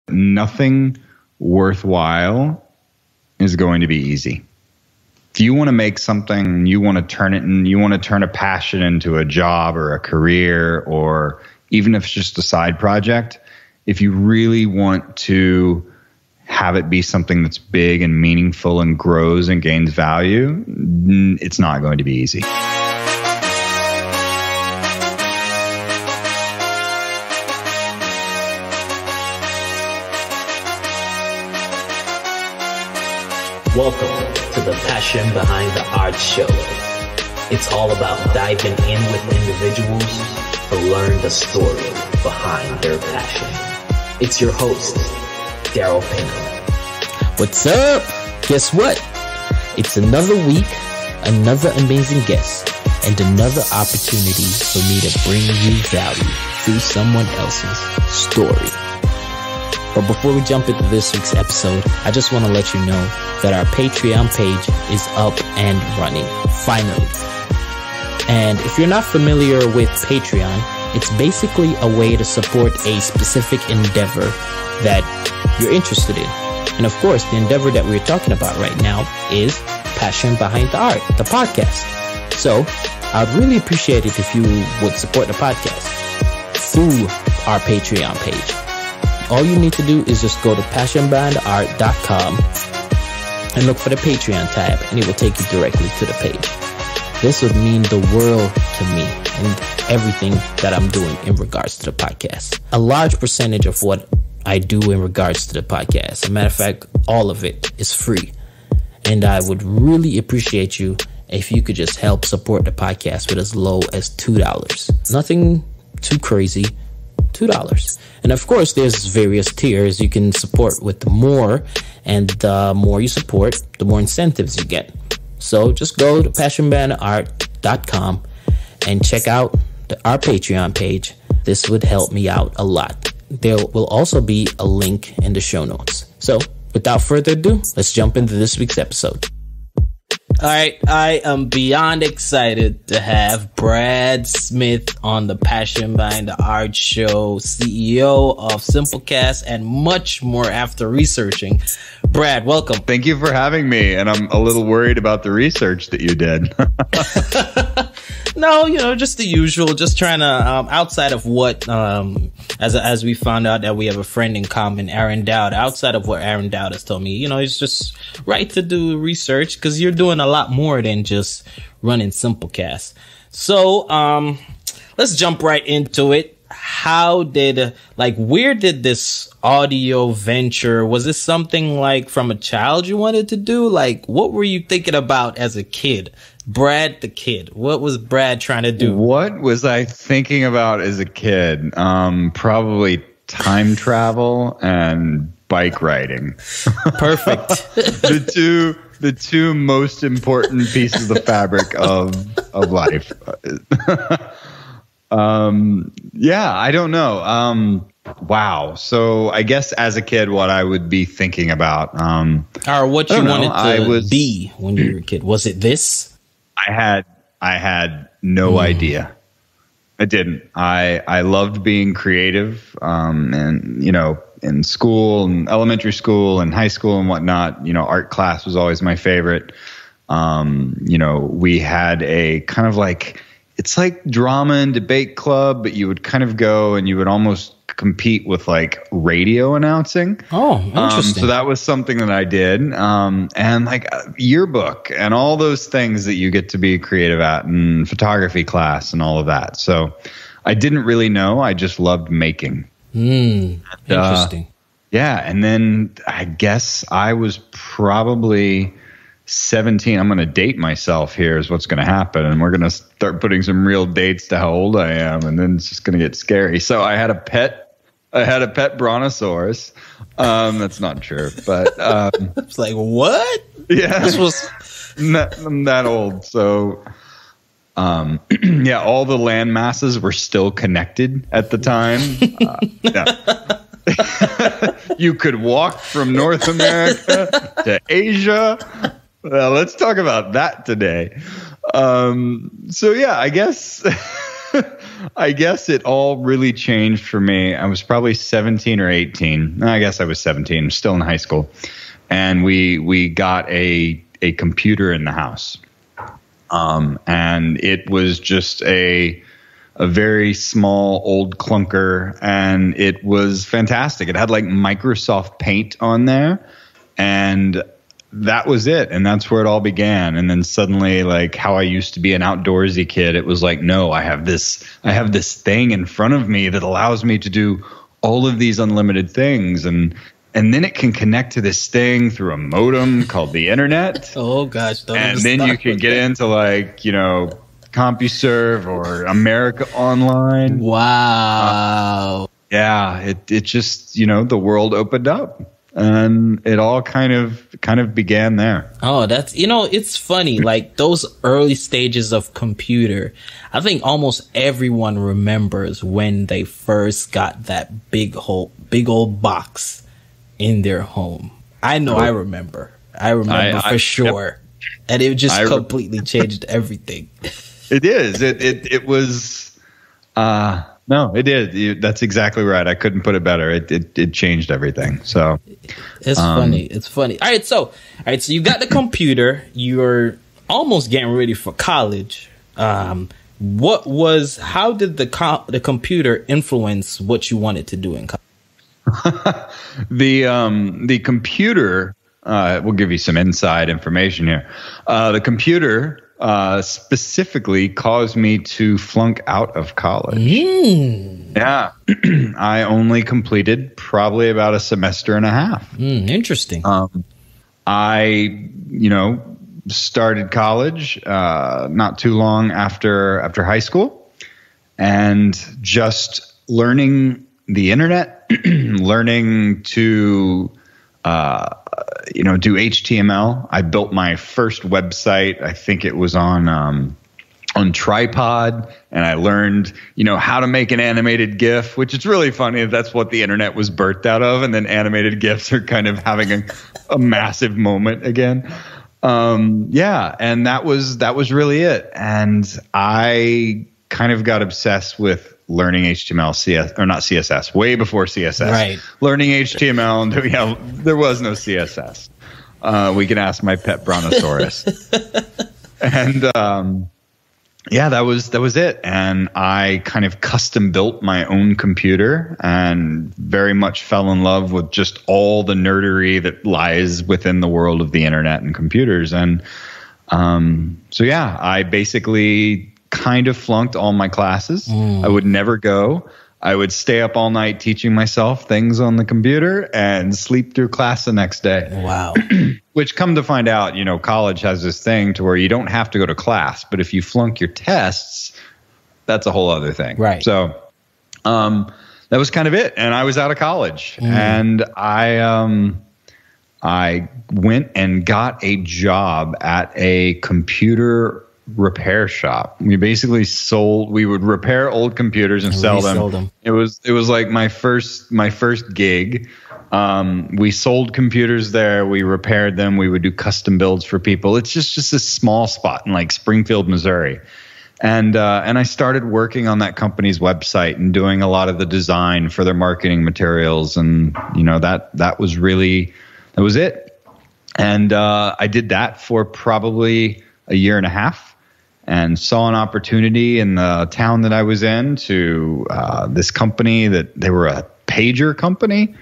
Nothing worthwhile is going to be easy. If you want to make something, you want to turn a passion into a job or a career, or even if it's just a side project, if you really want to have it be something that's big and meaningful and grows and gains value, it's not going to be easy. Welcome to the Passion Behind the Art Show. It's all about diving in with individuals to learn the story behind their passion. It's your host, Daryl Pinkham. What's up? Guess what? It's another week, another amazing guest, and another opportunity for me to bring you value through someone else's story. But before we jump into this week's episode, I just want to let you know that our Patreon page is up and running, finally. And if you're not familiar with Patreon, it's basically a way to support a specific endeavor that you're interested in. And of course, the endeavor that we're talking about right now is Passion Behind the Art, the podcast. So I'd really appreciate it if you would support the podcast through our Patreon page. All you need to do is just go to passionbehindtheart.com and look for the Patreon tab, and it will take you directly to the page. This would mean the world to me and everything that I'm doing in regards to the podcast. A large percentage of what I do in regards to the podcast, as a matter of fact, all of it is free. And I would really appreciate you if you could just help support the podcast with as low as $2. Nothing too crazy. $2. And of course, there's various tiers you can support with more, and the more you support, the more incentives you get. So just go to passionbehindtheart.com and check out our Patreon page. This would help me out a lot. There will also be a link in the show notes. So without further ado, let's jump into this week's episode. All right, I am beyond excited to have Brad Smith on the Passion Behind the Art Show, CEO of Simplecast, and much more after researching. Brad, welcome. Thank you for having me, and I'm a little worried about the research that you did. No, just the usual, just trying to, outside of what, as we found out that we have a friend in common, Aaron Dowd, outside of what Aaron Dowd has told me, it's just right to do research, because you're doing a lot more than just running Simplecast. So, let's jump right into it. Where did this audio venture, was this something like from a child you wanted to do? Like, what were you thinking about as a kid? Brad the kid. What was Brad trying to do? What was I thinking about as a kid? Probably time travel and bike riding. Perfect. the two most important pieces of fabric of life. Yeah, I don't know. Wow. So I guess as a kid, what I would be thinking about, or what you wanted to be when you were a kid. Was it this? I had no idea. I didn't. I loved being creative, and in school and elementary school and high school and whatnot, art class was always my favorite. We had a kind of like, it's like drama and debate club, but you would kind of go and you would almost compete with like radio announcing. Oh, interesting. So that was something that I did. And like yearbook and all those things that you get to be creative at, and photography class and all of that. So I didn't really know. I just loved making. Interesting. Yeah. And then I guess I was probably 17. I'm going to date myself here is what's going to happen. And we're going to start putting some real dates to how old I am. And then it's just going to get scary. So I had a pet brontosaurus. That's not true, but it's like, what? Yeah, this was I'm that old. So yeah, all the land masses were still connected at the time. Yeah. You could walk from North America to Asia. Well, let's talk about that today. So yeah, I guess I guess it all really changed for me. I was probably 17 or 18. I guess I was 17. I'm still in high school. And we got a computer in the house. And it was just a very small old clunker, and it was fantastic. It had like Microsoft Paint on there, and that was it. And that's where it all began. And then suddenly, like how I used to be an outdoorsy kid, it was like, no, I have this thing in front of me that allows me to do all of these unlimited things. And then it can connect to this thing through a modem called the internet. Oh gosh. And then you can get into like, CompuServe or America Online. Wow. Yeah, it just, the world opened up. And it all kind of began there. Oh, that's, it's funny. Like those early stages of computer, I think almost everyone remembers when they first got that big old box in their home. I know. I remember for sure. Yep. And it just completely changed everything. It is. It was, no, it did. That's exactly right. I couldn't put it better. It changed everything. So it's funny. It's funny. All right. So you got the computer. You're almost getting ready for college. How did the computer influence what you wanted to do in college? The computer, we'll give you some inside information here. The computer specifically caused me to flunk out of college. Yeah. I only completed probably about a semester and a half. Interesting. I, started college not too long after high school, and just learning the internet, learning to do HTML. I built my first website. I think it was on Tripod, and I learned, how to make an animated GIF, which is really funny. That's what the internet was birthed out of, and then animated GIFs are kind of having a massive moment again. And that was really it. And I kind of got obsessed with learning HTML, not CSS, way before CSS. Right. Learning HTML, and there was no CSS. We can ask my pet brontosaurus. And that was it. And I kind of custom built my own computer and very much fell in love with just all the nerdery that lies within the world of the internet and computers. And I basically kind of flunked all my classes. I would never go. I would stay up all night teaching myself things on the computer and sleep through class the next day. Wow. Which, come to find out, college has this thing to where you don't have to go to class, but if you flunk your tests, that's a whole other thing. Right. So that was kind of it. And I was out of college, and I went and got a job at a computer repair shop. We basically we would repair old computers and sell them. It was like my first gig. We sold computers there. We repaired them. We would do custom builds for people. It's just a small spot in like Springfield, Missouri. And I started working on that company's website and doing a lot of the design for their marketing materials. And, that was it. And I did that for probably a year and a half. And saw an opportunity in the town that I was in to this company that they were a pager company,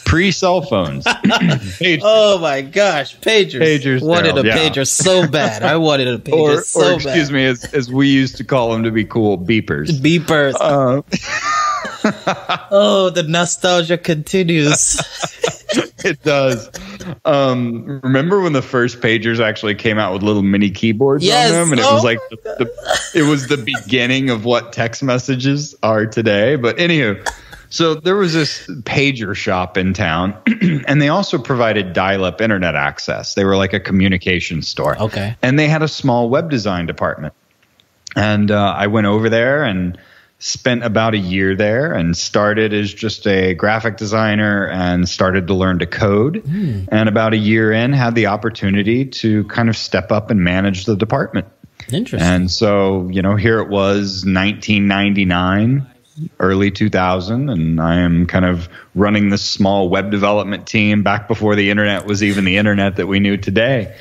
pre-cell phones. Oh my gosh, pagers! Wanted a pager so bad. I wanted a pager so bad. Or excuse me, as we used to call them to be cool, beepers. Beepers. Oh, the nostalgia continues. It does. Remember when the first pagers actually came out with little mini keyboards on them? And it was like it was the beginning of what text messages are today. But anywho, so there was this pager shop in town, and they also provided dial-up internet access. They were like a communication store. Okay. And they had a small web design department. And I went over there and spent about a year there and started as just a graphic designer and started to learn to code. And about a year in, had the opportunity to kind of step up and manage the department. Interesting. And so, here it was 1999, early 2000, and I am kind of running this small web development team back before the internet was even the internet that we knew today.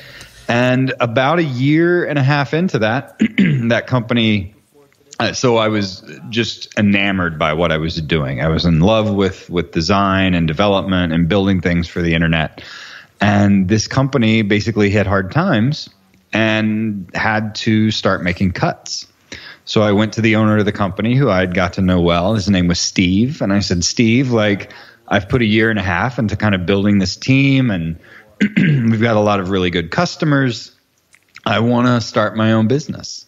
And about a year and a half into that, that company, so I was just enamored by what I was doing. I was in love with design and development and building things for the internet. And this company basically hit hard times and had to start making cuts. So I went to the owner of the company, who I'd got to know well. His name was Steve. And I said, Steve, I've put a year and a half into kind of building this team, and we've got a lot of really good customers. I want to start my own business.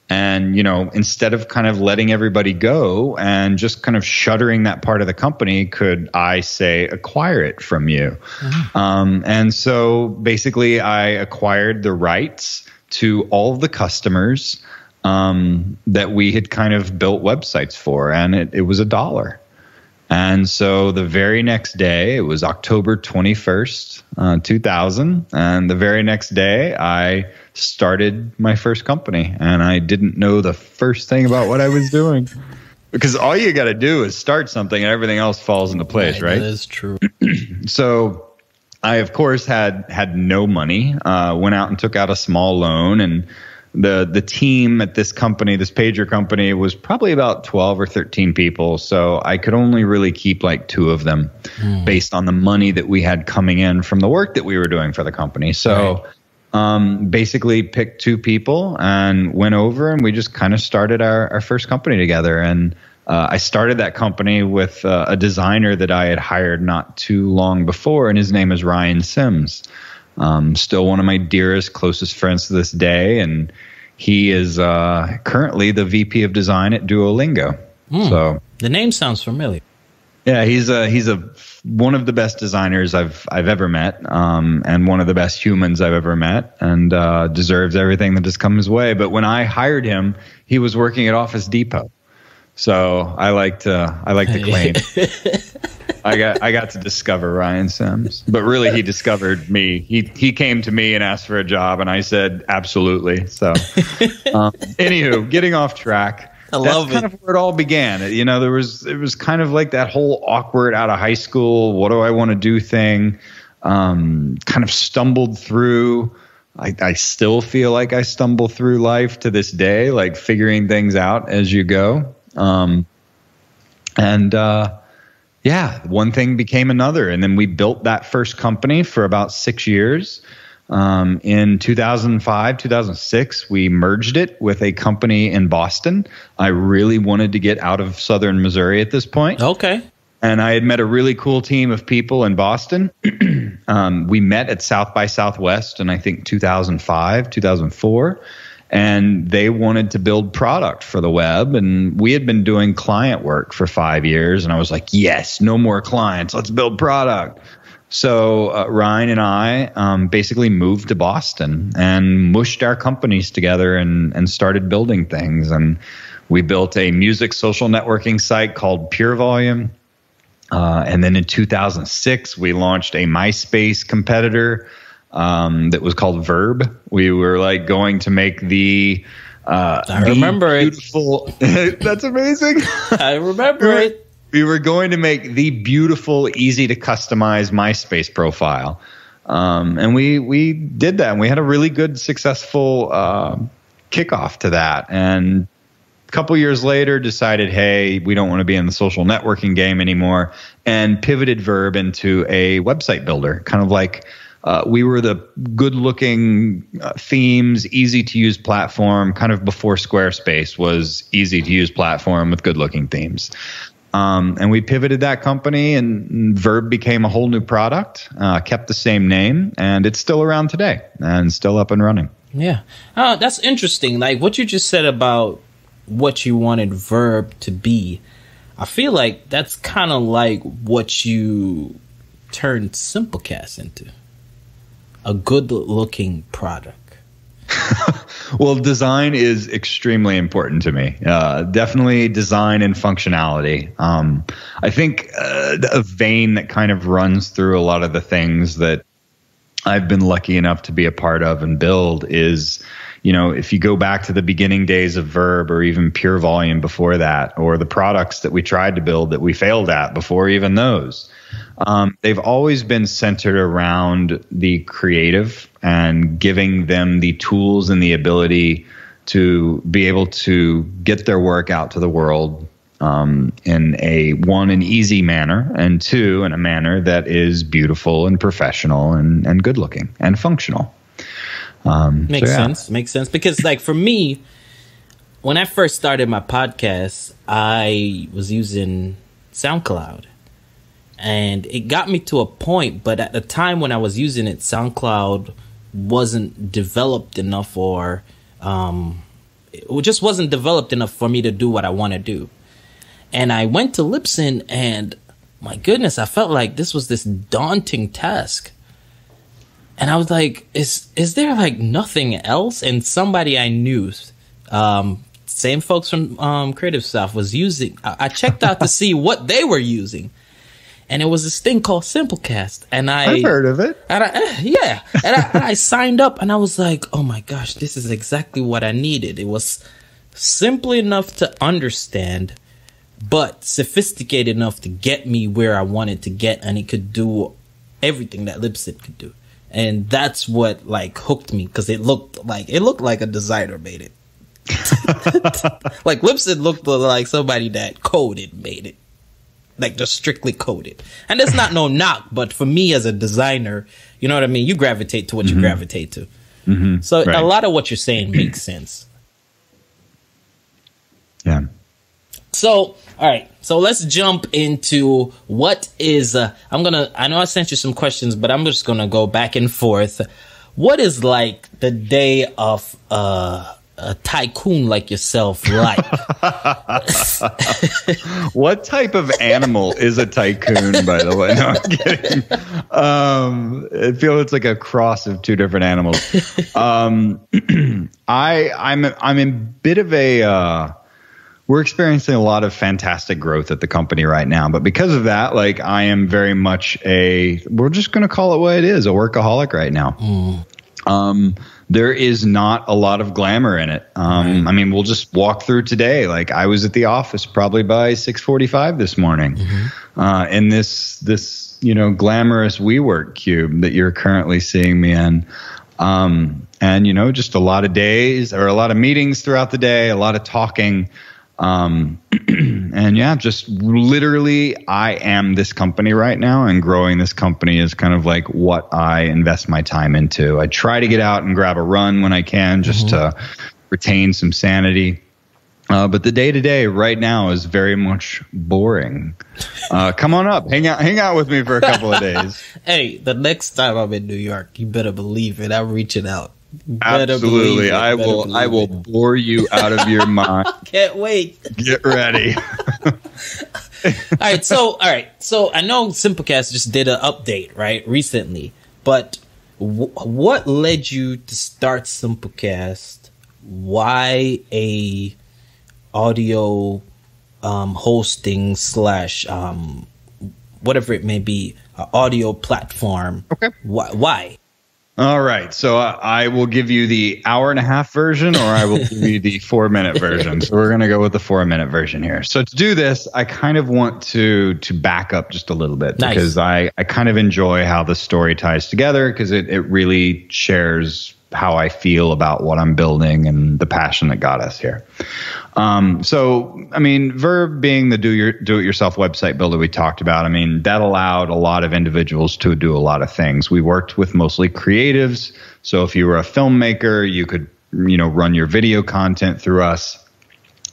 And, instead of kind of letting everybody go and just kind of shuttering that part of the company, could I say acquire it from you? Mm-hmm. And so basically I acquired the rights to all of the customers that we had kind of built websites for, and it was $1. And so the very next day, it was October 21st, 2000. And the very next day, I started my first company. And I didn't know the first thing about what I was doing. Because all you got to do is start something and everything else falls into place, right? That is true. So I, of course, had no money, went out and took out a small loan, and the team at this company, this pager company, was probably about 12 or 13 people. So I could only really keep like 2 of them based on the money that we had coming in from the work that we were doing for the company. So basically picked 2 people and went over, and we just kind of started our first company together. And I started that company with a designer that I had hired not too long before, and his name is Ryan Sims. Still one of my dearest, closest friends to this day, and he is currently the VP of design at Duolingo. So the name sounds familiar. Yeah, he's one of the best designers I've ever met, and one of the best humans I've ever met, and deserves everything that has come his way. But when I hired him, he was working at Office Depot, so I like to claim. I got to discover Ryan Sims, but really he discovered me. He came to me and asked for a job, and I said absolutely. So, anywho, getting off track. That's kind of where it all began. It was kind of like that whole awkward out of high school, what do I want to do thing. Kind of stumbled through. I still feel like I stumble through life to this day, like figuring things out as you go. Yeah, one thing became another. And then we built that first company for about 6 years. In 2005, 2006, we merged it with a company in Boston. I really wanted to get out of southern Missouri at this point. Okay. And I had met a really cool team of people in Boston. We met at South by Southwest in, I think, 2005, 2004. And they wanted to build product for the web. And we had been doing client work for 5 years. And I was like, yes, no more clients. Let's build product. So Ryan and I basically moved to Boston and mushed our companies together and started building things. And we built a music social networking site called Pure Volume. And then in 2006, we launched a MySpace competitor that was called Verb. We were like going to make the I remember beautiful, it. That's amazing. I remember it. We were going to make the beautiful, easy to customize MySpace profile. And we did that, and we had a really good, successful kickoff to that. And a couple years later, decided, hey, we don't want to be in the social networking game anymore, and pivoted Verb into a website builder, kind of like we were the good-looking themes, easy-to-use platform, kind of before Squarespace was easy-to-use platform with good-looking themes. And we pivoted that company, and Verb became a whole new product, kept the same name, and it's still around today and still up and running. Yeah. That's interesting. Like what you just said about what you wanted Verb to be. I feel like that's kind of like what you turned Simplecast into. A good-looking product. Well, design is extremely important to me. Definitely design and functionality. I think a vein that kind of runs through a lot of the things that I've been lucky enough to be a part of and build is, if you go back to the beginning days of Verb or even Pure Volume before that, or the products that we tried to build that we failed at before even those, they've always been centered around the creative and giving them the tools and the ability to be able to get their work out to the world in an easy manner, and two, in a manner that is beautiful and professional and good looking and functional. Makes sense. Because like for me, when I first started my podcast, I was using SoundCloud, and it got me to a point. But at the time when I was using it, SoundCloud wasn't developed enough, or it just wasn't developed enough for me to do what I want to do. And I went to Libsyn, and my goodness, I felt like this was this daunting task. And I was like, is there like nothing else? And somebody I knew, same folks from Creative South, was using, I checked out to see what they were using. And it was this thing called Simplecast. And I've heard of it. And I signed up, and I was like, oh my gosh, this is exactly what I needed. It was simple enough to understand, but sophisticated enough to get me where I wanted to get. And it could do everything that Libsyn could do. And that's what like hooked me, because it looked like a designer made it. Like Libsyn looked like somebody that made it, like just strictly coded. And that's not no knock, but for me as a designer, you know what I mean. You gravitate to what you gravitate to. Mm-hmm. So right. A lot of what you're saying makes sense. Yeah. So, all right. So let's jump into what is, I know I sent you some questions, but I'm just going to go back and forth. What is like the day of a tycoon like yourself like? What type of animal is a tycoon, by the way? No, I'm kidding. I feel it's like a cross of two different animals. I'm in a bit of a, we're experiencing a lot of fantastic growth at the company right now. But because of that, like I am very much we're just going to call it what it is, a workaholic right now. There is not a lot of glamour in it. I mean, we'll just walk through today. Like I was at the office probably by 6:45 this morning, in this glamorous WeWork cube that you're currently seeing me in. And just a lot of days or a lot of meetings throughout the day, a lot of talking. And yeah, just literally I am this company right now, and growing this company is kind of like what I invest my time into. I try to get out and grab a run when I can, just to retain some sanity. But the day to day right now is very much boring. Come on up, hang out with me for a couple of days. Hey, the next time I'm in New York, you better believe it. I'm reaching out. Absolutely. I will bore you out of your mind. Can't wait. Get ready. All right. So I know Simplecast just did an update, right, recently, but what led you to start Simplecast? Why a audio hosting / whatever it may be, audio platform? Okay. Why? All right. So I will give you the 1.5-hour version, or I will give you the 4-minute version. So we're going to go with the 4-minute version here. So to do this, I kind of want to back up just a little bit, because I kind of enjoy how the story ties together, because it really shares how I feel about what I'm building and the passion that got us here. So, I mean, Verb being the do-it-yourself website builder we talked about, I mean, that allowed a lot of individuals to do a lot of things. We worked with mostly creatives. So if you were a filmmaker, you could, run your video content through us.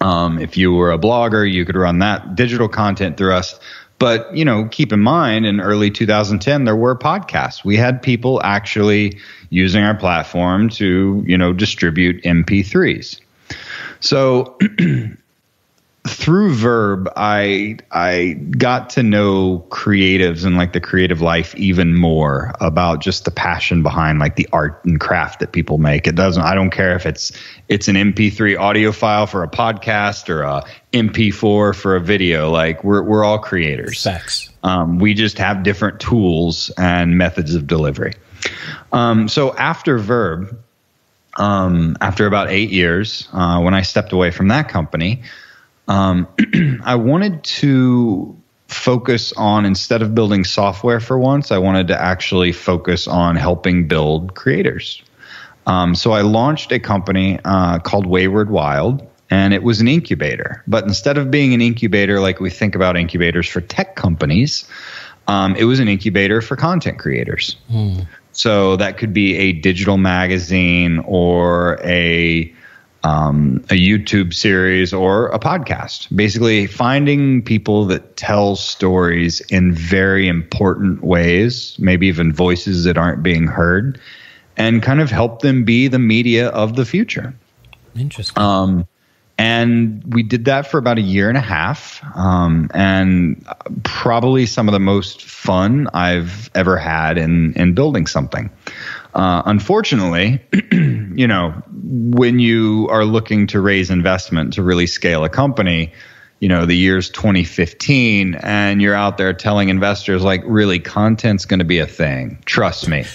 If you were a blogger, you could run that digital content through us. But, keep in mind, in early 2010, there were podcasts. We had people actually using our platform to, distribute MP3s. So through Verb, I got to know creatives and like the creative life even more, about just the passion behind like the art and craft that people make. I don't care if it's an MP3 audio file for a podcast or a MP4 for a video. Like we're all creators. Facts. We just have different tools and methods of delivery. So after Verb, after about 8 years, when I stepped away from that company, I wanted to focus on, instead of building software for once, I wanted to actually focus on helping build creators. So I launched a company called Wayward Wild, and it was an incubator. But instead of being an incubator like we think about incubators for tech companies, it was an incubator for content creators. So that could be a digital magazine or a YouTube series or a podcast. Basically, finding people that tell stories in very important ways, maybe even voices that aren't being heard, and kind of help them be the media of the future. Interesting. And we did that for about 1.5 years, and probably some of the most fun I've ever had in building something. Unfortunately, when you are looking to raise investment to really scale a company, the year's 2015, and you're out there telling investors, like, really, content's going to be a thing. Trust me,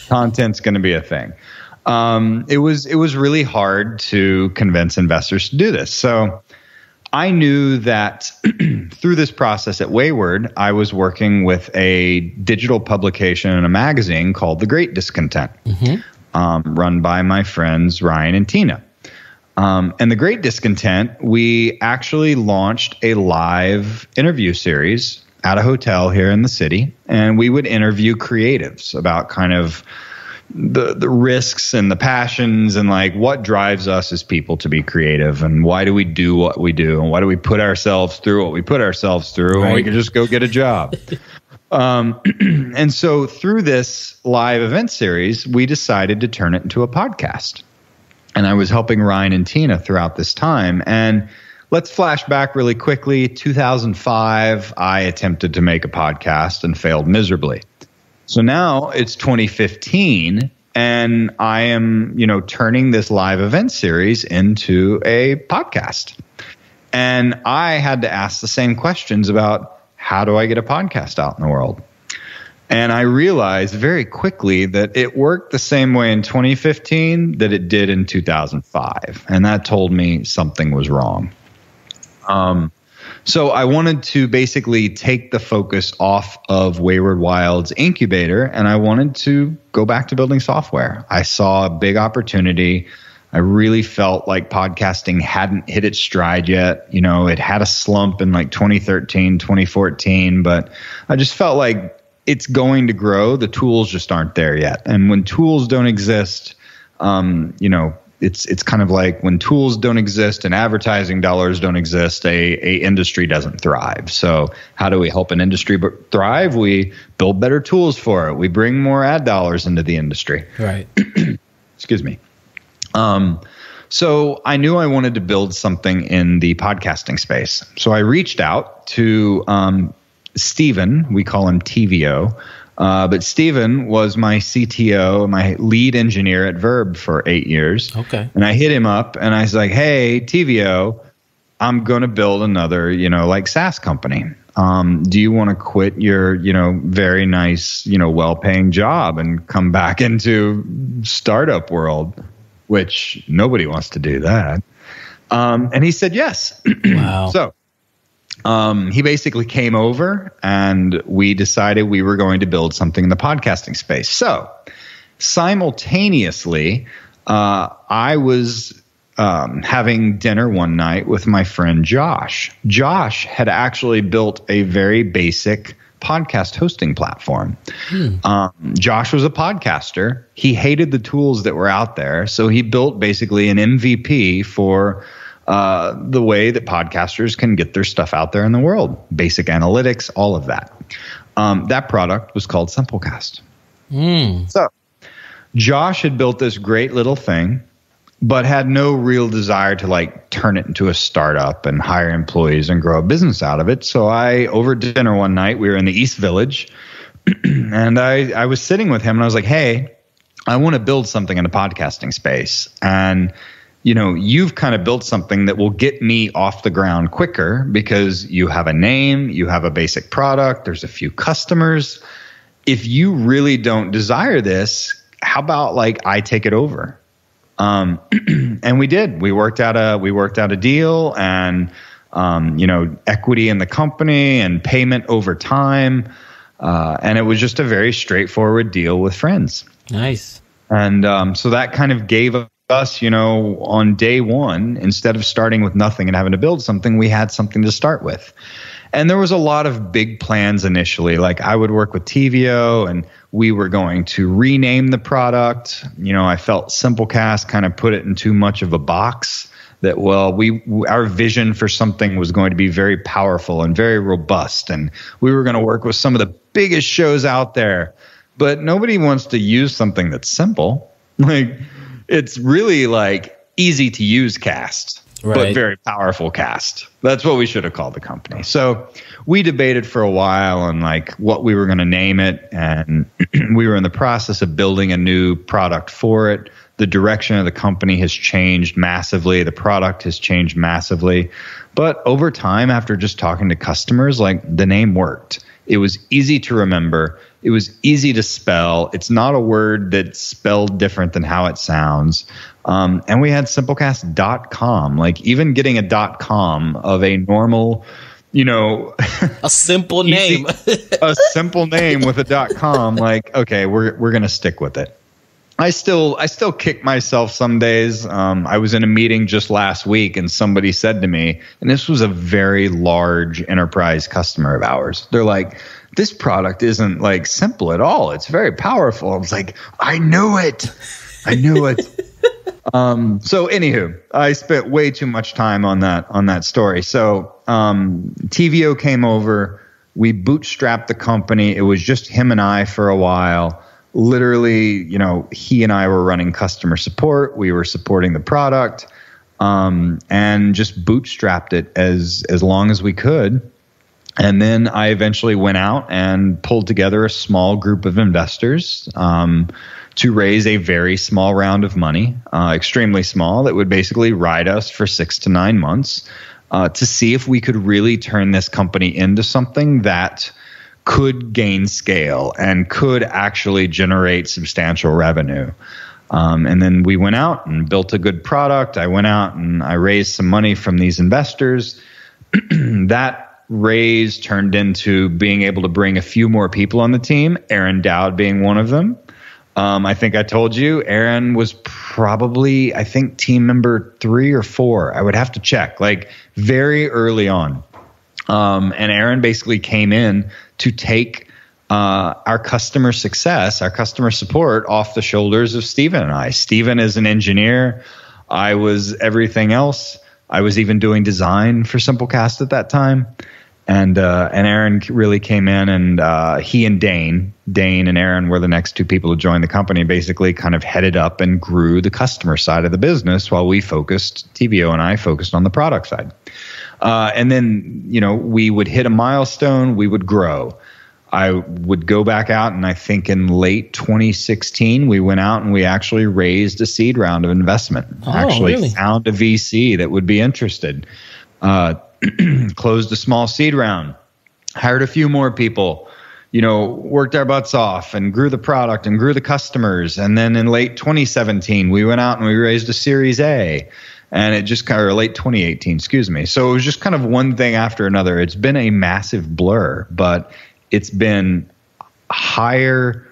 content's going to be a thing. It was really hard to convince investors to do this. So I knew that through this process at Wayward, I was working with a digital publication and a magazine called The Great Discontent, run by my friends Ryan and Tina. And The Great Discontent, we actually launched a live interview series at a hotel here in the city, and we would interview creatives about kind of the risks and the passions and like what drives us as people to be creative, and why do we do what we do, and why do we put ourselves through what we put ourselves through when we can just go get a job. And so through this live event series, we decided to turn it into a podcast. And I was helping Ryan and Tina throughout this time. And let's flash back really quickly. 2005, I attempted to make a podcast and failed miserably. So now it's 2015, and I am, turning this live event series into a podcast. And I had to ask the same questions about, how do I get a podcast out in the world? And I realized very quickly that it worked the same way in 2015 that it did in 2005. And that told me something was wrong. So I wanted to basically take the focus off of Wayward Wild's incubator, and I wanted to go back to building software. I saw a big opportunity. I really felt like podcasting hadn't hit its stride yet. It had a slump in like 2013, 2014, but I just felt like it's going to grow. The tools just aren't there yet. And when tools don't exist, it's kind of like when tools don't exist and advertising dollars don't exist, a industry doesn't thrive. So how do we help an industry thrive? We build better tools for it. We bring more ad dollars into the industry. Right. Excuse me. So I knew I wanted to build something in the podcasting space. So I reached out to Steven, we call him TVO. But Steven was my CTO, my lead engineer at Verb for 8 years. Okay. And I hit him up and I was like, hey, TVO, I'm going to build another, SaaS company. Do you want to quit your, very nice, well-paying job and come back into startup world, which nobody wants to do that. And he said, yes. Wow. So he basically came over and we decided we were going to build something in the podcasting space. So simultaneously, I was having dinner one night with my friend Josh. Josh had actually built a very basic podcast hosting platform. Josh was a podcaster. He hated the tools that were out there. So he built basically an MVP for the way that podcasters can get their stuff out there in the world, basic analytics, all of that. That product was called Simplecast. So Josh had built this great little thing, but had no real desire to turn it into a startup and hire employees and grow a business out of it. So over dinner one night, we were in the East Village, and I was sitting with him and I was like, hey, I want to build something in the podcasting space. And you've kind of built something that will get me off the ground quicker because you have a name, you have a basic product, there's a few customers. If you really don't desire this, how about I take it over? And we did. We worked out a deal, and equity in the company and payment over time, and it was just a very straightforward deal with friends. Nice. And so that kind of gave us, on day one, instead of starting with nothing and having to build something, we had something to start with. And there was a lot of big plans initially. Like I would work with TVO, and we were going to rename the product. I felt Simplecast kind of put it in too much of a box. That, our vision for something was going to be very powerful and very robust, and we were going to work with some of the biggest shows out there. But nobody wants to use something that's simple. Like, it's really like easy to use cast, but very powerful cast. That's what we should have called the company. So we debated for a while on like what we were going to name it, and we were in the process of building a new product for it. The direction of the company has changed massively. The product has changed massively. But over time, after just talking to customers, like the name worked. It was easy to remember. It was easy to spell. It's not a word that's spelled different than how it sounds. And we had Simplecast.com. Like even getting a .com of a normal, a simple name, a simple name with a .com. Like, okay, we're going to stick with it. I still kick myself some days. I was in a meeting just last week, and somebody said to me, and this was a very large enterprise customer of ours. They're like, this product isn't like simple at all. It's very powerful. I was like, I knew it. So anywho, I spent way too much time on that story. So TVO came over. We bootstrapped the company. It was just him and I for a while. Literally, he and I were running customer support. We were supporting the product, and just bootstrapped it as long as we could. And then I eventually went out and pulled together a small group of investors to raise a very small round of money, extremely small, that would basically ride us for 6 to 9 months to see if we could really turn this company into something that could gain scale and could actually generate substantial revenue. And then we went out and built a good product. I went out and I raised some money from these investors. That raise turned into being able to bring a few more people on the team, Aaron Dowd being one of them. I think I told you, Aaron was probably, team member 3 or 4. I would have to check, like very early on. And Aaron basically came in to take our customer success, our customer support off the shoulders of Steven and I. Steven is an engineer. I was everything else. I was even doing design for Simplecast at that time. And Aaron really came in, and he and Dane and Aaron were the next 2 people to join the company, basically kind of headed up and grew the customer side of the business while TVO and I focused on the product side. And then, we would hit a milestone, we would grow. I would go back out, and I think in late 2016, we went out and we actually raised a seed round of investment. Really? Found a VC that would be interested. Closed a small seed round, hired a few more people, worked our butts off and grew the product and grew the customers. And then in late 2017, we went out and we raised a Series A. And it just kind of, late 2018, excuse me. So it was just kind of one thing after another. It's been a massive blur, but it's been hire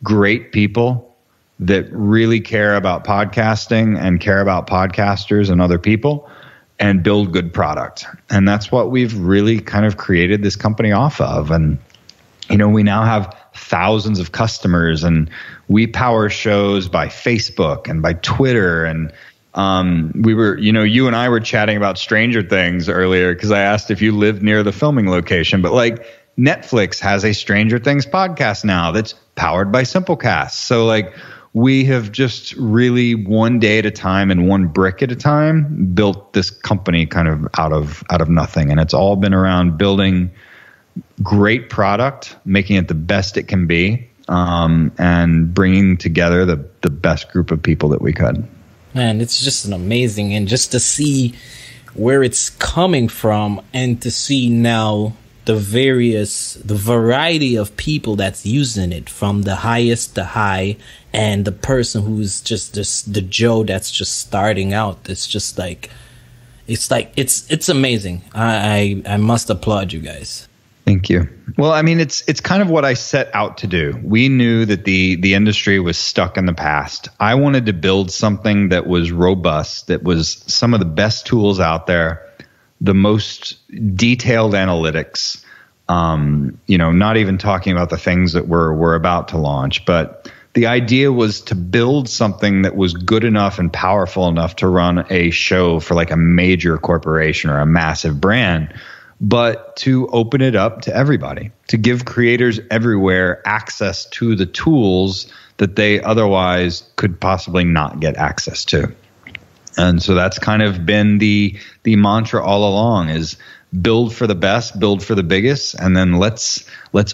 great people that really care about podcasting and care about podcasters and other people and build good product. And that's what we've really kind of created this company off of. And, we now have thousands of customers, and we power shows by Facebook and by Twitter. And we were, you and I were chatting about Stranger Things earlier because I asked if you lived near the filming location. But like Netflix has a Stranger Things podcast now that's powered by Simplecast. So like we have just really one day at a time and one brick at a time built this company kind of out of nothing. And it's all been around building great product, making it the best it can be, and bringing together the best group of people that we could. Man, it's just an amazing, and just to see where it's coming from and to see now the variety of people that's using it, from the highest to high, and the person who's just the Joe that's just starting out. It's just like, it's amazing. I must applaud you guys. Thank you. Well, I mean, it's kind of what I set out to do. We knew that the industry was stuck in the past. I wanted to build something that was robust, that was some of the best tools out there, the most detailed analytics. Not even talking about the things that we're about to launch, but the idea was to build something that was good enough and powerful enough to run a show for like a major corporation or a massive brand, but to open it up to everybody, to give creators everywhere access to the tools that they otherwise could possibly not get access to. And so that's kind of been the mantra all along, is build for the best, build for the biggest, and then let's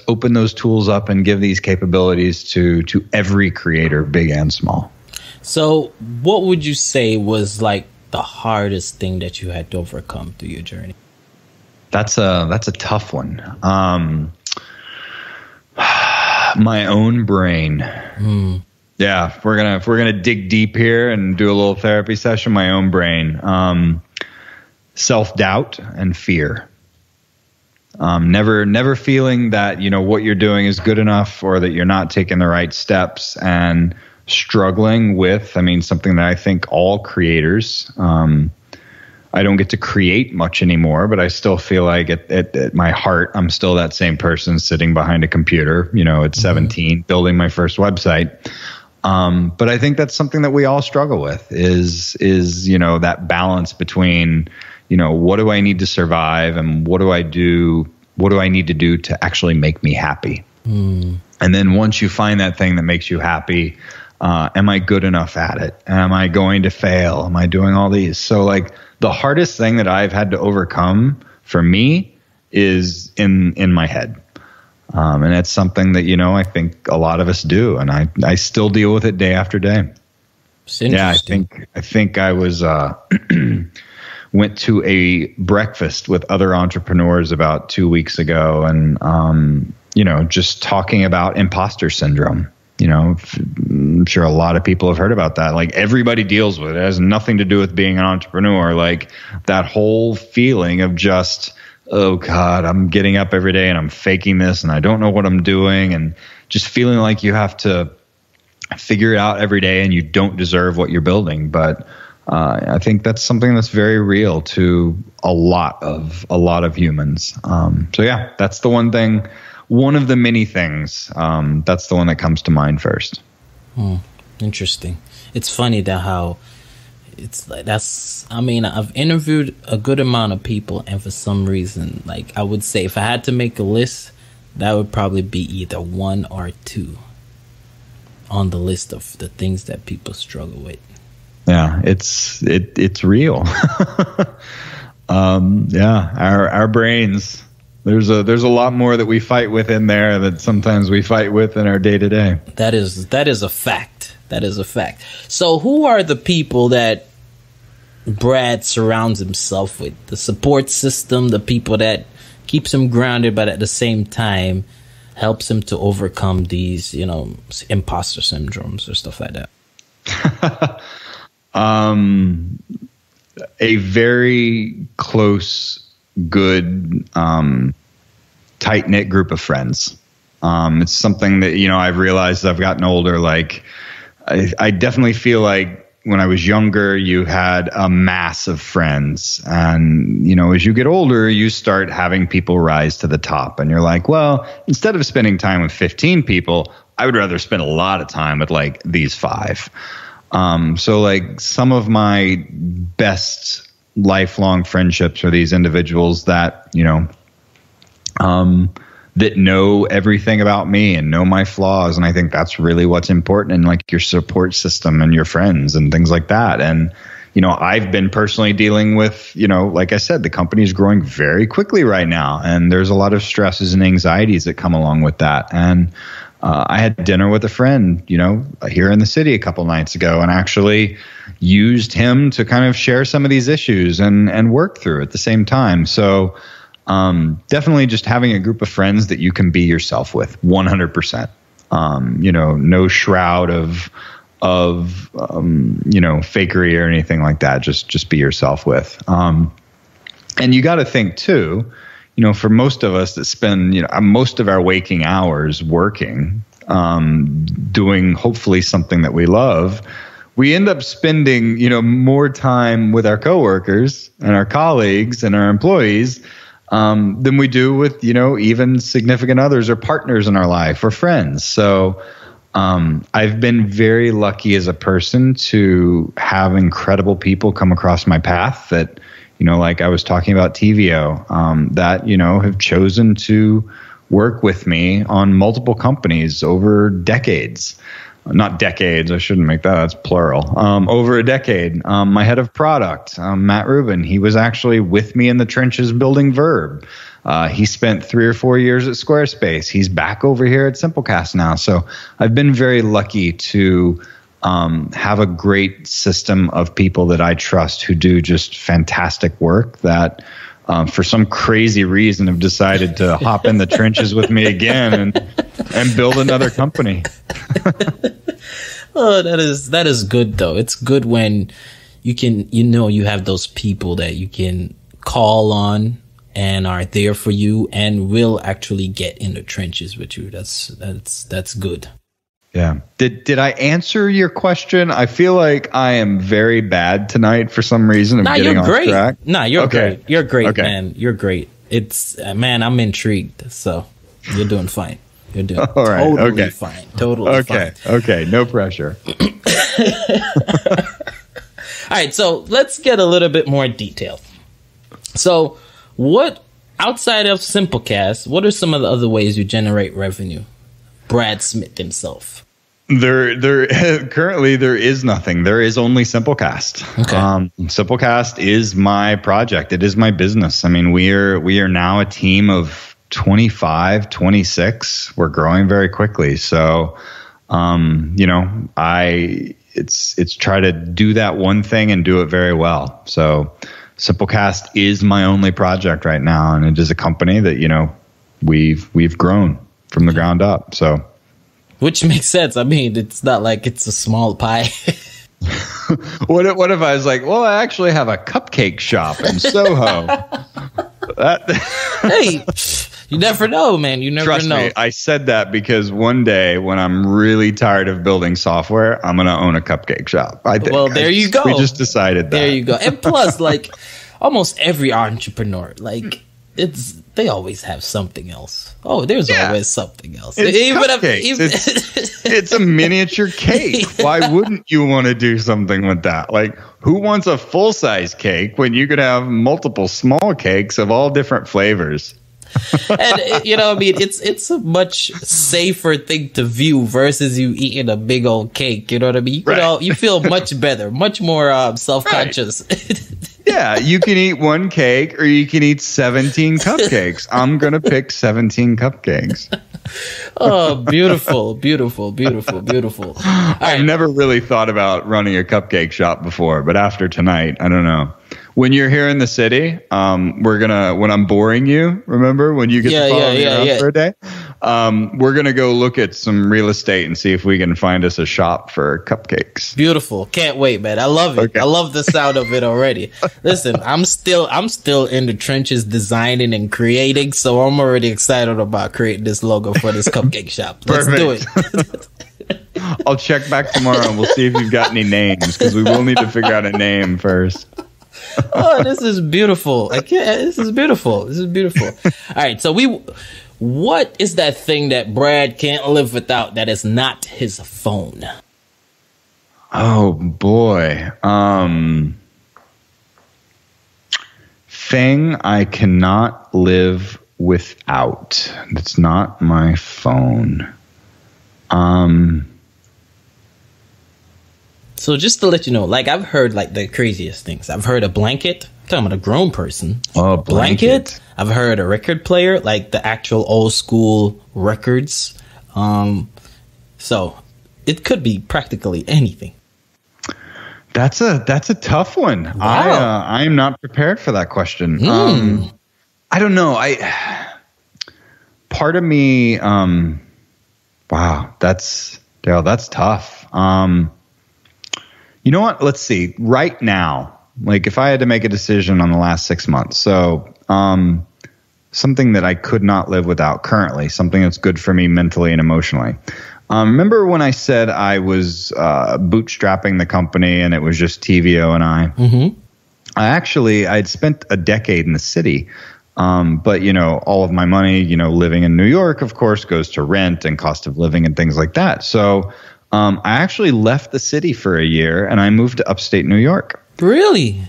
open those tools up and give these capabilities to every creator, big and small. So what would you say was like the hardest thing that you had to overcome through your journey? That's a tough one. My own brain. Yeah, if we're gonna dig deep here and do a little therapy session, my own brain. Self-doubt and fear. Never feeling that, what you're doing is good enough, or that you're not taking the right steps, and struggling with, something that I think all creators, I don't get to create much anymore, but I still feel like at my heart, I'm still that same person sitting behind a computer, at 17, building my first website. But I think that's something that we all struggle with is that balance between, what do I need to survive, and what do I need to do to actually make me happy? And then once you find that thing that makes you happy, am I good enough at it? Am I going to fail? Am I doing all these? So like the hardest thing that I've had to overcome for me is in my head. And it's something that, I think a lot of us do. And I still deal with it day after day. Yeah, I think I was, went to a breakfast with other entrepreneurs about 2 weeks ago, and, just talking about imposter syndrome. I'm sure a lot of people have heard about that. Like everybody deals with it. It has nothing to do with being an entrepreneur. Like that whole feeling of just, oh God, I'm getting up every day and I'm faking this and I don't know what I'm doing, and just feeling like you have to figure it out every day and you don't deserve what you're building. But I think that's something that's very real to a lot of humans. So yeah, that's the one thing. One of the many things, that's the one that comes to mind first. Interesting. It's funny that how it's like I've interviewed a good amount of people, and for some reason, like I would say if I had to make a list, that would probably be either 1 or 2 on the list of the things that people struggle with. Yeah, it's real. Our brains. There's a lot more that we fight with in there that sometimes we fight with in our day to day. That is a fact. That is a fact. So who are the people that Brad surrounds himself with? The support system, the people that keeps him grounded, but at the same time helps him to overcome these, imposter syndromes or stuff like that. A very close, good, tight-knit group of friends. It's something that, I've realized as I've gotten older. Like, I definitely feel like when I was younger, you had a mass of friends. And, as you get older, you start having people rise to the top. And you're like, well, instead of spending time with 15 people, I would rather spend a lot of time with like these 5. So like some of my best lifelong friendships are these individuals that, that know everything about me and know my flaws. And I think that's really what's important in like your support system and your friends and things like that. And, I've been personally dealing with, like I said, the company is growing very quickly right now. And there's a lot of stresses and anxieties that come along with that. And I had dinner with a friend, here in the city a couple nights ago, and actually used him to kind of share some of these issues and work through at the same time. So definitely just having a group of friends that you can be yourself with 100%. No shroud of fakery or anything like that. Just be yourself with. And you got to think too, for most of us that spend, most of our waking hours working, doing hopefully something that we love, we end up spending, more time with our coworkers and our colleagues and our employees than we do with, even significant others or partners in our life or friends. So I've been very lucky as a person to have incredible people come across my path that, like I was talking about TVO, that, have chosen to work with me on multiple companies over decades. Not decades, I shouldn't make that, that's plural. Over a decade. My head of product, Matt Rubin, he was actually with me in the trenches building Verb. He spent 3 or 4 years at Squarespace. He's back over here at Simplecast now. So I've been very lucky to have a great system of people that I trust who do just fantastic work that for some crazy reason have decided to hop in the trenches with me again and build another company. Oh, that is good though. It's good when you can, you have those people that you can call on and are there for you and will actually get in the trenches with you. That's good. Yeah. Did I answer your question? I feel like I am very bad tonight for some reason. I'm getting off track. Nah, you're great. You're great, man. You're great. It's man, I'm intrigued. So you're doing fine. You're doing totally fine. Totally fine. Okay. No pressure. All right. So let's get a little bit more detailed. So what, outside of Simplecast, what are some of the other ways you generate revenue? Brad Smith himself. There currently there is nothing. There is only Simplecast. Okay. Simplecast is my project. It is my business. I mean, we are now a team of 25, 26. We're growing very quickly. So, it's try to do that one thing and do it very well. So Simplecast is my only project right now. And it is a company that, we've grown from the ground up. So, which makes sense. I mean, it's not like it's a small pie. What if I was like, well, I actually have a cupcake shop in Soho. Hey, you never know, man. You never Trust know. Me, I said that because one day when I'm really tired of building software, I'm going to own a cupcake shop. I think. Well, there you go. We just decided that. There you go. And plus, like, almost every entrepreneur, they always have something else. Oh, there's always something else. It's a miniature cake. Why wouldn't you want to do something with that? Like, who wants a full-size cake when you could have multiple small cakes of all different flavors? And it's a much safer thing to view versus you eating a big old cake. You know what I mean? You feel much better, much more self-conscious. Right. Yeah, you can eat one cake or you can eat 17 cupcakes. I'm going to pick 17 cupcakes. Oh, beautiful, beautiful, beautiful, beautiful. I've never really thought about running a cupcake shop before, but after tonight, I don't know. When you're here in the city, when I'm boring you, remember when you get to follow me around for a day? We're going to go look at some real estate and see if we can find us a shop for cupcakes. Beautiful. Can't wait, man. I love it. Okay. I love the sound of it already. Listen, I'm still in the trenches designing and creating, so I'm already excited about creating this logo for this cupcake shop. Let's do it. I'll check back tomorrow and we'll see if you've got any names because we will need to figure out a name first. Oh, this is beautiful. This is beautiful. All right. So what is that thing that Brad can't live without that is not his phone? Oh boy. Thing I cannot live without. That's not my phone. So just to let you know, I've heard the craziest things. I've heard a blanket. I'm talking about a grown person. Oh, blanket. I've heard a record player, the actual old school records. So it could be practically anything. That's a tough one. Wow. I am not prepared for that question. I don't know. Part of me, wow, that's tough. You know what? Let's see. Right now, like if I had to make a decision on the last 6 months, so something that I could not live without currently, something that's good for me mentally and emotionally. Remember when I said I was bootstrapping the company and it was just TVO and I? Mm-hmm. I'd spent a decade in the city. But, all of my money, living in New York, of course, goes to rent and cost of living and things like that. So I actually left the city for a year and I moved to upstate New York. Really?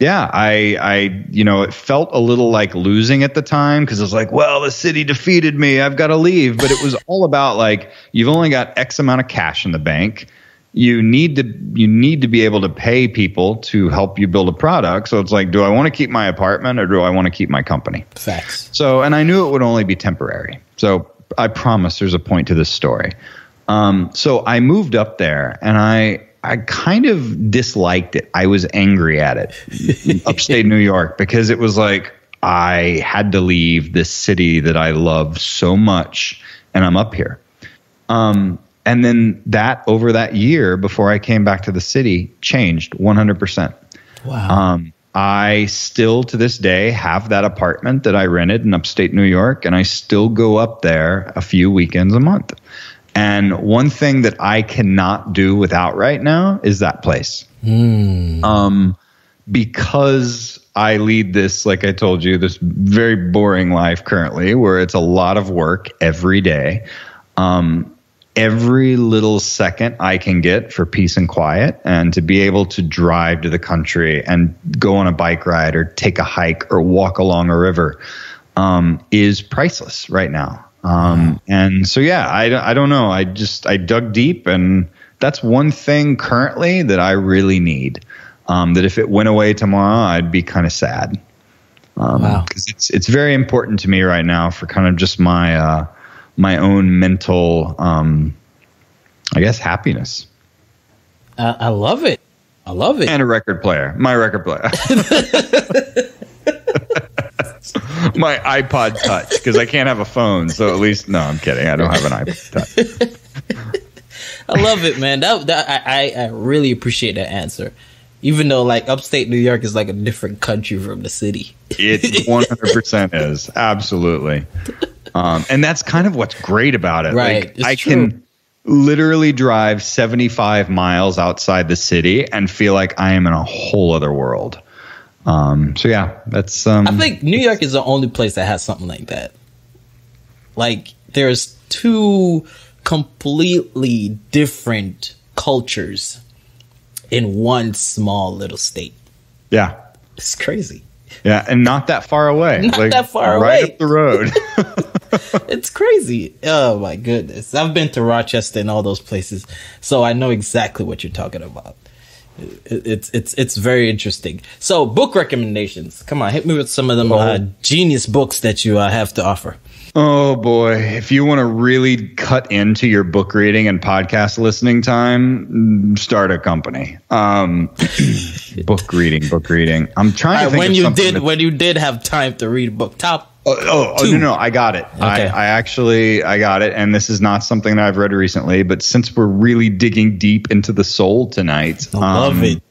Yeah. It felt a little like losing at the time because it was like, well, the city defeated me. I've got to leave. But it was all about like, you've only got X amount of cash in the bank. You need to be able to pay people to help you build a product. So it's like, do I want to keep my apartment or do I want to keep my company? Facts. So, and I knew it would only be temporary. So I promise there's a point to this story. So I moved up there and I kind of disliked it. I was angry at it, upstate New York, because it was like I had to leave this city that I love so much and I'm up here. And then over that year before I came back to the city changed 100%. Wow. I still to this day have that apartment that I rented in upstate New York, and I still go up there a few weekends a month. And one thing that I cannot do without right now is that place. Because I lead this, like I told you, this very boring life currently where it's a lot of work every day. Every little second I can get for peace and quiet and to be able to drive to the country and go on a bike ride or take a hike or walk along a river is priceless right now. And so, yeah, I don't know. I dug deep, and that's one thing currently that I really need. That if it went away tomorrow, I'd be kind of sad. Because it's very important to me right now for kind of just my own mental, I guess, happiness. I love it. I love it. And a record player. My record player. My iPod Touch, because I can't have a phone. So at least, no, I'm kidding. I don't have an iPod Touch. I love it, man. I really appreciate that answer. Even though like upstate New York is like a different country from the city. It 100% is. Absolutely. And that's kind of what's great about it. Right. Like, I can literally drive 75 miles outside the city and feel like I am in a whole other world. So yeah, that's I think New York is the only place that has something like that. Like there's two completely different cultures in one small little state. Yeah. It's crazy. Yeah, and not that far away. Not that far right away. Right up the road. It's crazy. Oh my goodness. I've been to Rochester and all those places, so I know exactly what you're talking about. It's very interesting. So book recommendations. Come on, hit me with some of them genius books that you have to offer. Oh boy. If you want to really cut into your book reading and podcast listening time, start a company. Book reading. I'm trying to think when you did have time to read a book. No, I got it. Okay. I got it. And this is not something that I've read recently, but since we're really digging deep into the soul tonight, I love it.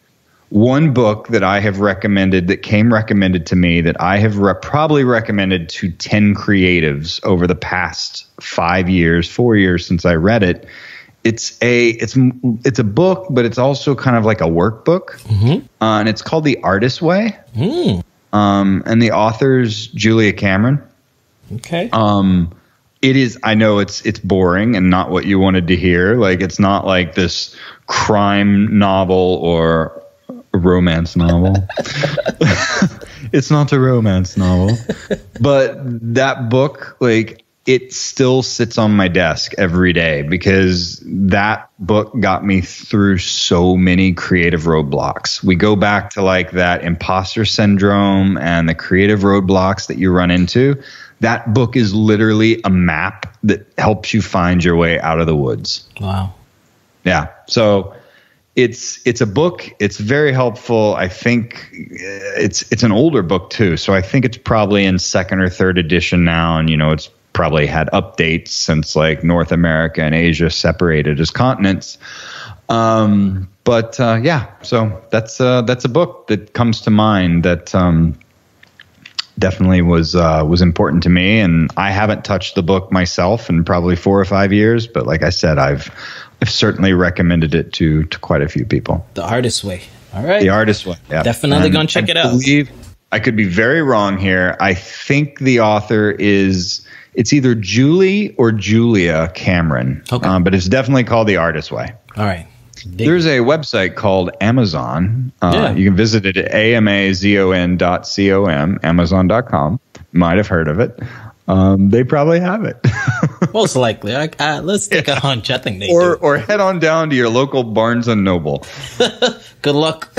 One book that I have recommended that came recommended to me that I have probably recommended to 10 creatives over the past 4 years since I read it. It's a book, but it's also kind of like a workbook. Mm-hmm. And it's called The Artist's Way. And the author's Julia Cameron. Okay. It is, I know it's boring and not what you wanted to hear. Like, it's not like this crime novel or a romance novel. It's not a romance novel. But that book, like, it still sits on my desk every day because that book got me through so many creative roadblocks. We go back to like that imposter syndrome and the creative roadblocks that you run into. That book is literally a map that helps you find your way out of the woods. Wow. Yeah. So it's a book. It's very helpful. I think it's an older book too. So I think it's probably in second or third edition now. And, it's probably had updates since like North America and Asia separated as continents. So that's a book that comes to mind that definitely was important to me. And I haven't touched the book myself in probably 4 or 5 years, but like I said, I've certainly recommended it to quite a few people. The Artist Way. All right. The Artist Way. Yeah. Definitely gonna check it out. I could be very wrong here. I think the author it's either Julie or Julia Cameron. Okay. But it's definitely called The Artist Way. All right. There's a website called Amazon. You can visit it at amazon.com, amazon.com. Might have heard of it. They probably have it. Most likely. Let's take a hunch. I think they do. Or head on down to your local Barnes & Noble. Good luck.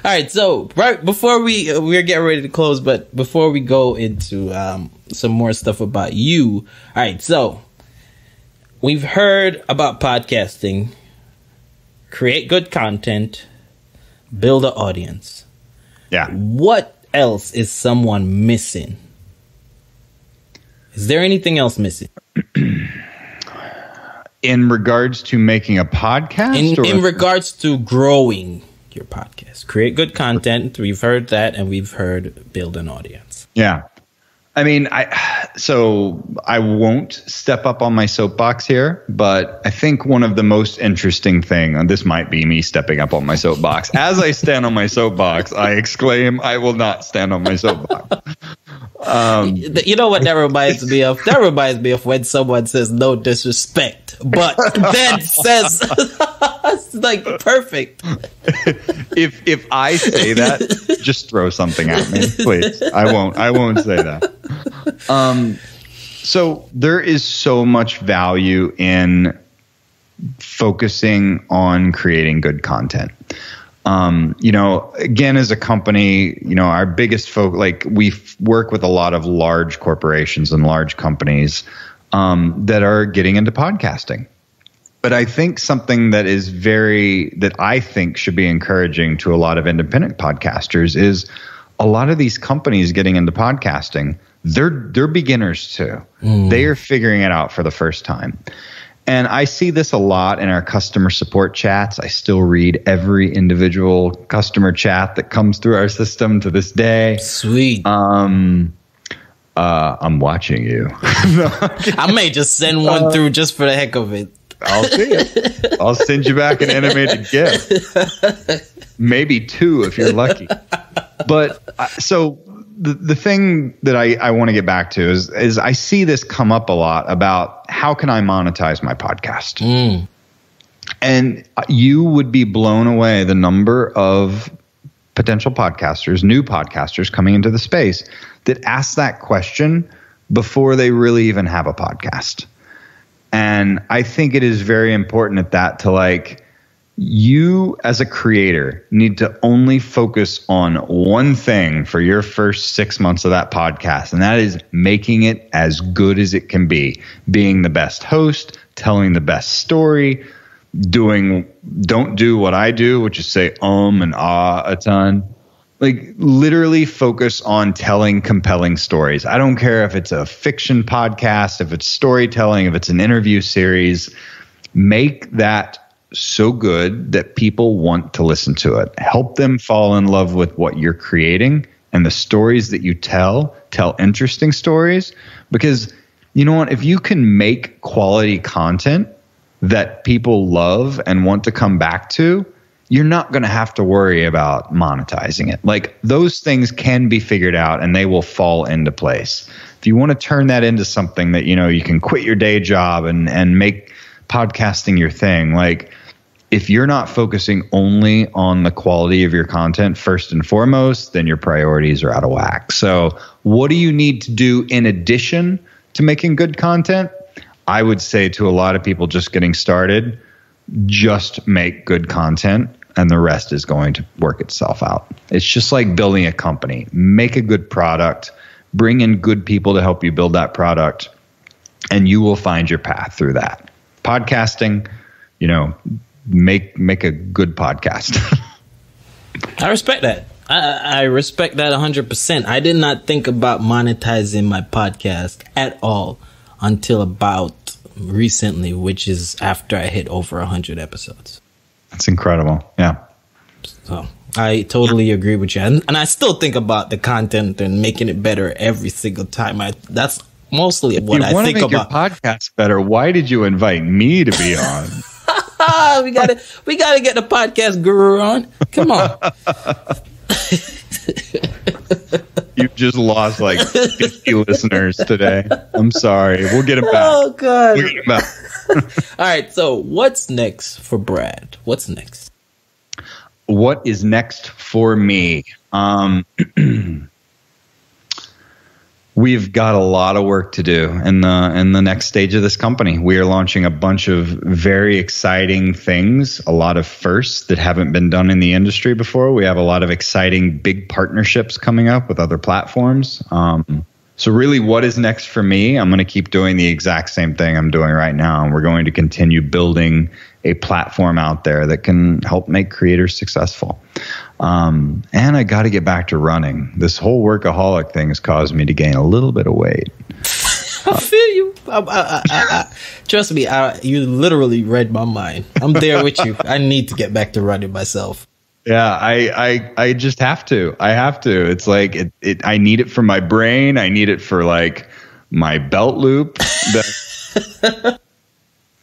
All right. So right before we're getting ready to close, but before we go into some more stuff about you. All right. So we've heard about podcasting, create good content, build an audience. Yeah. What else is someone missing? Is there anything else missing? In regards to making a podcast? In regards to growing your podcast. Create good content. We've heard that, and we've heard build an audience. Yeah. I mean, so I won't step up on my soapbox here, but I think one of the most interesting thing, and this might be me stepping up on my soapbox. As I stand on my soapbox, I exclaim, I will not stand on my soapbox. You know what that reminds me of? That reminds me of when someone says no disrespect, but then says it's like perfect. If I say that, just throw something at me, please. I won't say that. So there is so much value in focusing on creating good content. Again, as a company, our biggest we work with a lot of large corporations and large companies that are getting into podcasting. But I think something that I think should be encouraging to a lot of independent podcasters is a lot of these companies getting into podcasting, they're beginners too. They are figuring it out for the first time. And I see this a lot in our customer support chats. I still read every individual customer chat that comes through our system to this day. Sweet. I'm watching you. I may just send one through just for the heck of it. I'll see it. I'll send you back an animated GIF. Maybe 2 if you're lucky. But so the thing that I want to get back to is I see this come up a lot about how can I monetize my podcast? And you would be blown away the number of potential podcasters, new podcasters coming into the space that ask that question before they really even have a podcast. And I think it is very important at that to you as a creator need to only focus on one thing for your first 6 months of that podcast. And that is making it as good as it can be, being the best host, telling the best story, don't do what I do, which is say and ah a ton. Literally focus on telling compelling stories. I don't care if it's a fiction podcast, if it's storytelling, if it's an interview series, make that so good that people want to listen to it. Help them fall in love with what you're creating and the stories that you tell interesting stories. Because you know what? If you can make quality content that people love and want to come back to, you're not going to have to worry about monetizing it. Those things can be figured out and they will fall into place. If you want to turn that into something that, you can quit your day job and make podcasting your thing, if you're not focusing only on the quality of your content first and foremost, then your priorities are out of whack. So what do you need to do in addition to making good content? I would say to a lot of people just getting started, just make good content and the rest is going to work itself out. It's just like building a company. Make a good product, bring in good people to help you build that product, and you will find your path through that. podcasting, make a good podcast. I respect that. I respect that 100%. I did not think about monetizing my podcast at all until about recently, which is after I hit over 100 episodes. That's incredible. Yeah. So I totally agree with you. And I still think about the content and making it better every single time. That's mostly what I think about. Your podcast better. Why did you invite me to be on? we gotta get the podcast guru on. Come on. You've just lost like 50 listeners today. I'm sorry. We'll get them back. Oh God. We'll get them back. All right. So what's next for Brad? What's next? What is next for me? We've got a lot of work to do in the next stage of this company. We are launching a bunch of very exciting things, a lot of firsts that haven't been done in the industry before. We have a lot of exciting big partnerships coming up with other platforms. So really, what is next for me? I'm going to keep doing the exact same thing I'm doing right now. And we're going to continue building a platform out there that can help make creators successful. And I got to get back to running. This whole workaholic thing has caused me to gain a little bit of weight. I feel you. Trust me, you literally read my mind. I'm there with you. I need to get back to running myself. Yeah, I just have to. I have to. It's like I need it for my brain. I need it for like my belt loop.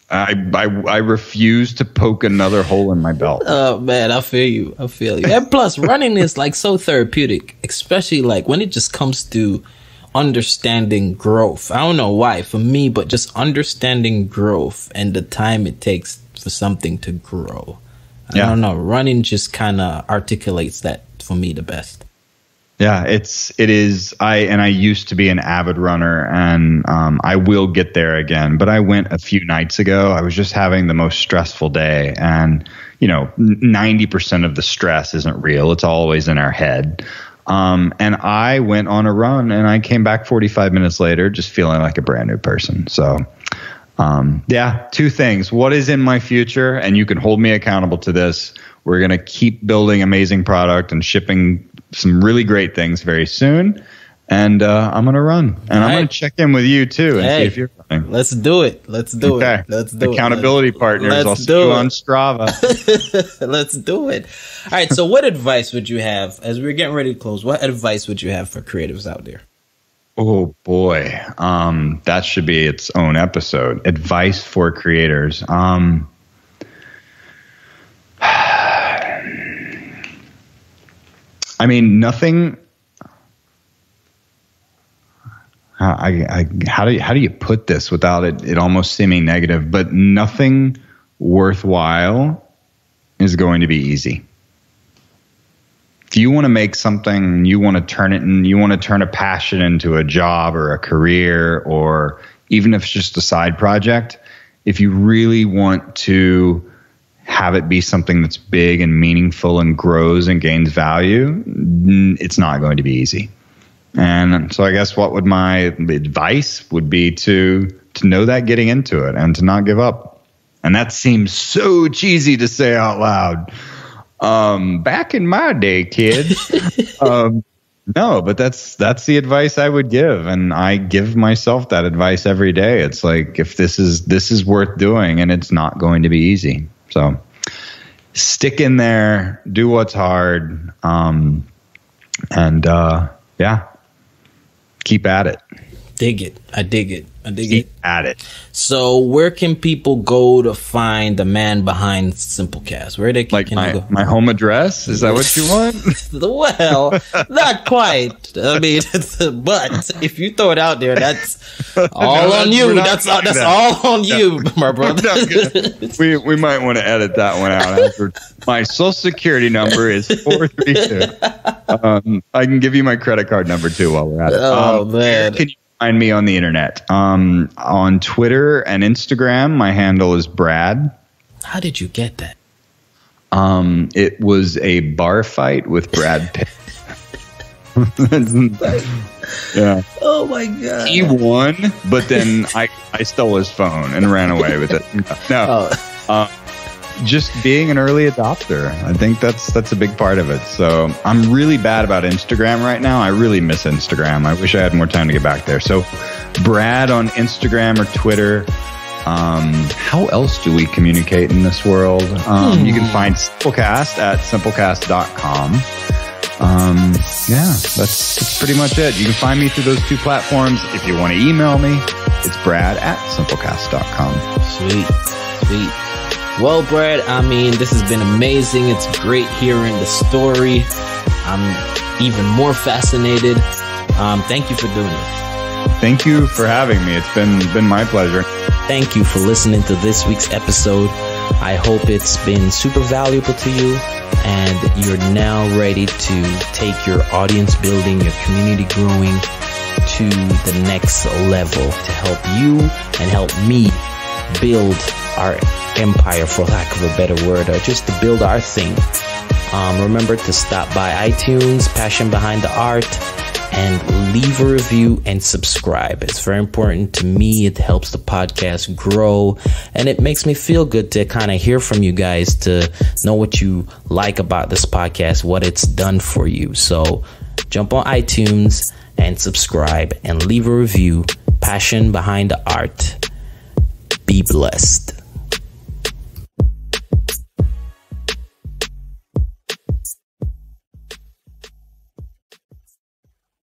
I refuse to poke another hole in my belt. Oh man, I feel you. And plus, running is like so therapeutic, especially like when it just comes to understanding growth. I don't know why for me, but just understanding growth and the time it takes for something to grow. I don't know. Running just kind of articulates that for me the best. Yeah, it is. I used to be an avid runner, and I will get there again. But I went a few nights ago. I was just having the most stressful day, and 90% of the stress isn't real. It's always in our head. And I went on a run, and I came back 45 minutes later, just feeling like a brand new person. So, two things. What is in my future? And you can hold me accountable to this. We're going to keep building amazing product and shipping some really great things very soon. And I'm going to run. And I'm going to check in with you, too, and see if you're running. Let's do it. Let's do it. Accountability partners. I'll see you on Strava. Let's do it. All right. So what advice would you have, as we're getting ready to close, what advice would you have for creatives out there? Oh, boy. That should be its own episode. Advice for creators. I mean, nothing. How do you put this without it almost seeming negative? But nothing worthwhile is going to be easy. If you want to make something, you want to turn a passion into a job or a career, or even if it's just a side project, if you really want to have it be something that's big and meaningful and grows and gains value, it's not going to be easy. And so I guess what would my advice would be to know that getting into it and to not give up. And that seems so cheesy to say out loud. Back in my day, kid. No, but that's the advice I would give. And I give myself that advice every day. It's like, if this is worth doing, and it's not going to be easy. So stick in there, do what's hard, keep at it. Dig it. I dig it. Keep at it. So where can people go to find the man behind Simplecast? Where they can go? My home address? Is that what you want? Well, not quite. I mean, but if you throw it out there, that's all on you. That's all on you, my brother. We might want to edit that one out. My social security number is 432. I can give you my credit card number too while we're at it. Oh man. Can you find me on the internet? On Twitter and Instagram, my handle is Brad. How did you get that? It was a bar fight with Brad Pitt. Yeah. Oh my God. He won, but then I stole his phone and ran away with it. No. Just being an early adopter. I think that's a big part of it. So I'm really bad about Instagram right now. I really miss Instagram. I wish I had more time to get back there. So Brad on Instagram or Twitter. How else do we communicate in this world? You can find Simplecast at simplecast.com. That's pretty much it. You can find me through those two platforms. If you want to email me, it's brad@simplecast.com. Sweet. Well, Brad, I mean, this has been amazing. It's great hearing the story. I'm even more fascinated. Thank you for doing this. Thank you for having me. It's been my pleasure. Thank you for listening to this week's episode. I hope it's been super valuable to you and you're now ready to take your audience building, your community growing to the next level to help you and help me build our empire, for lack of a better word, or just to build our thing. Remember to stop by iTunes, Passion Behind the Art, and leave a review and subscribe. It's very important to me. It helps the podcast grow, and it makes me feel good to kind of hear from you guys, to know what you like about this podcast, what it's done for you. So jump on iTunes and subscribe and leave a review. Passion Behind the Art. Be blessed.